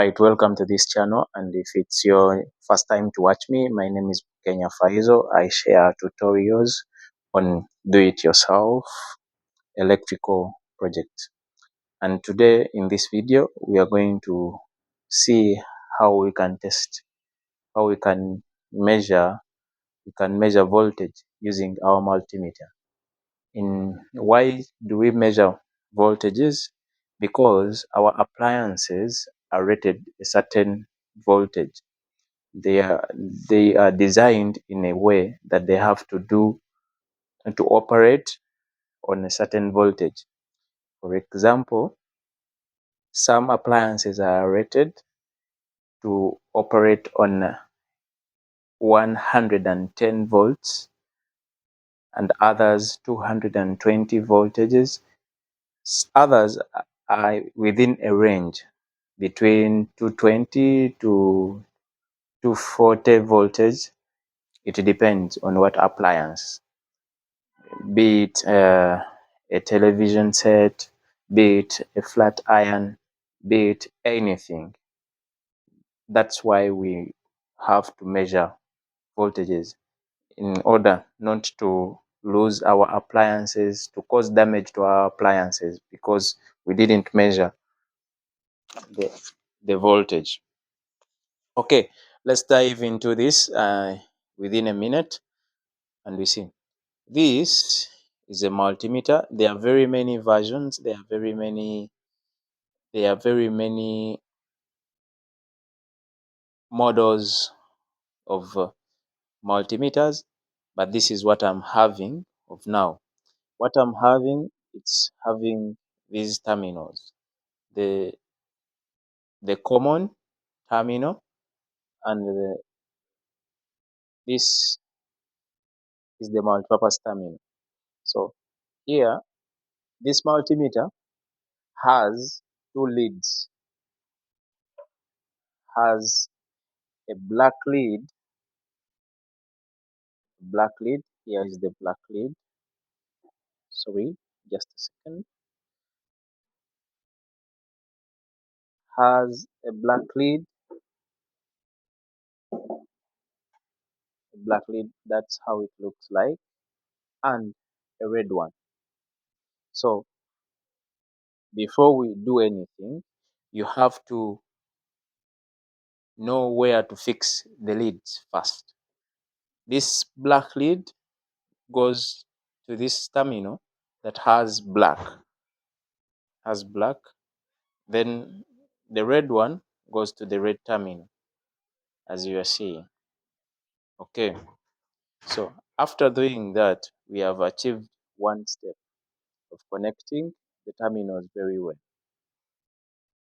Alright, welcome to this channel, and if it's your first time to watch me, my name is Kenya Faizo. I share tutorials on do-it-yourself electrical projects. And today in this video, we are going to see how we can test, how we can measure voltage using our multimeter. Why do we measure voltages? Because our appliances are rated a certain voltage. They are they are designed in a way that they have to operate on a certain voltage. For example, some appliances are rated to operate on 110 volts and others 220 voltages. Others are within a range between 220 to 240 voltage. It depends on what appliance, be it a television set, be it a flat iron, be it anything. That's why we have to measure voltages in order not to lose our appliances, to cause damage to our appliances because we didn't measure the, the voltage. Okay, let's dive into this within a minute and we see. This is a multimeter. There are very many versions. There are very many models of multimeters, but this is what I'm having of now. What I'm having, it's having these terminals. The common terminal and this is the multipurpose terminal. So here, this multimeter has two leads, has a black lead. Here is the black lead. Sorry, just a second. Has a black lead, that's how it looks like, and a red one. So before we do anything, you have to know where to fix the leads first. This black lead goes to this terminal that has black. Then the red one goes to the red terminal, as you are seeing. Okay, so after doing that, we have achieved one step of connecting the terminals very well.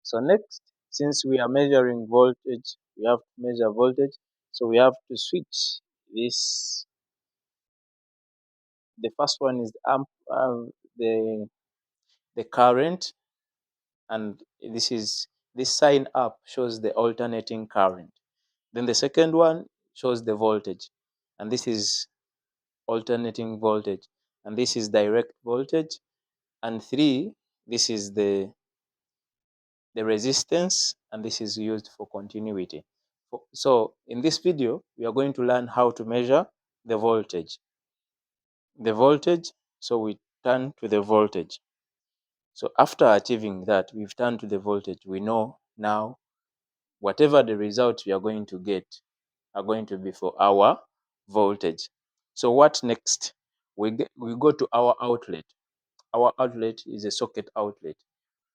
So next, since we are measuring voltage, we have to measure voltage. So we have to switch this. The first one is the current, and this sign up shows the alternating current. Then the second one shows the voltage, and this is alternating voltage, and this is direct voltage. And 3, this is the resistance, and this is used for continuity. So in this video, we are going to learn how to measure the voltage. So we turn to the voltage. So after achieving that, we've turned to the voltage. We know now whatever the results we are going to get are going to be for our voltage. So what next? We go to our outlet. Our outlet is a socket outlet,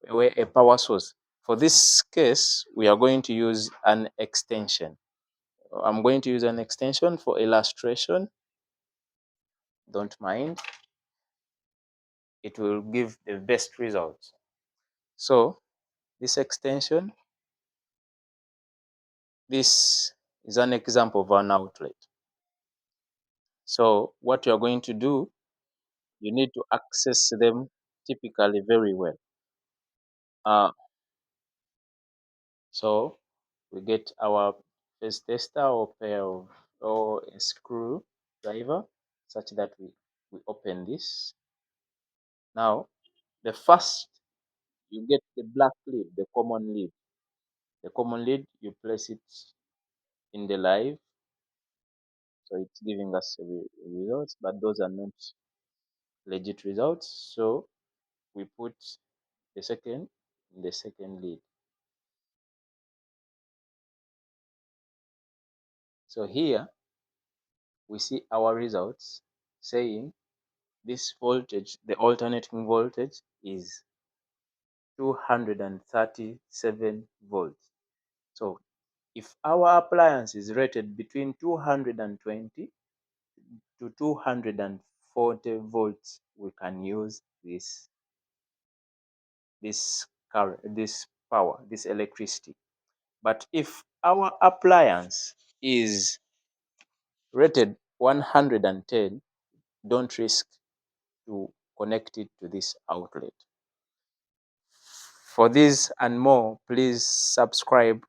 where a power source. For this case, we are going to use an extension. I'm going to use an extension for illustration. Don't mind. It will give the best results. So this extension, this is an example of an outlet. So what you are going to do, you need to access them typically very well. So we get our first tester or pair of or a screwdriver, such that we open this. Now the first, you get the black lead, the common lead. The common lead, you place it in the live, so it's giving us results, but those are not legit results. So we put the second in the second lead. So here we see our results saying this voltage, the alternating voltage, is 237 volts. So if our appliance is rated between 220 to 240 volts, we can use this current, this power, this electricity. But if our appliance is rated 110, don't risk to connect it to this outlet. For this and more, please subscribe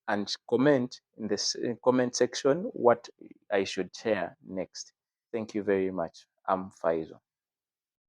and comment in the comment section what I should share next. Thank you very much. I'm Faizo.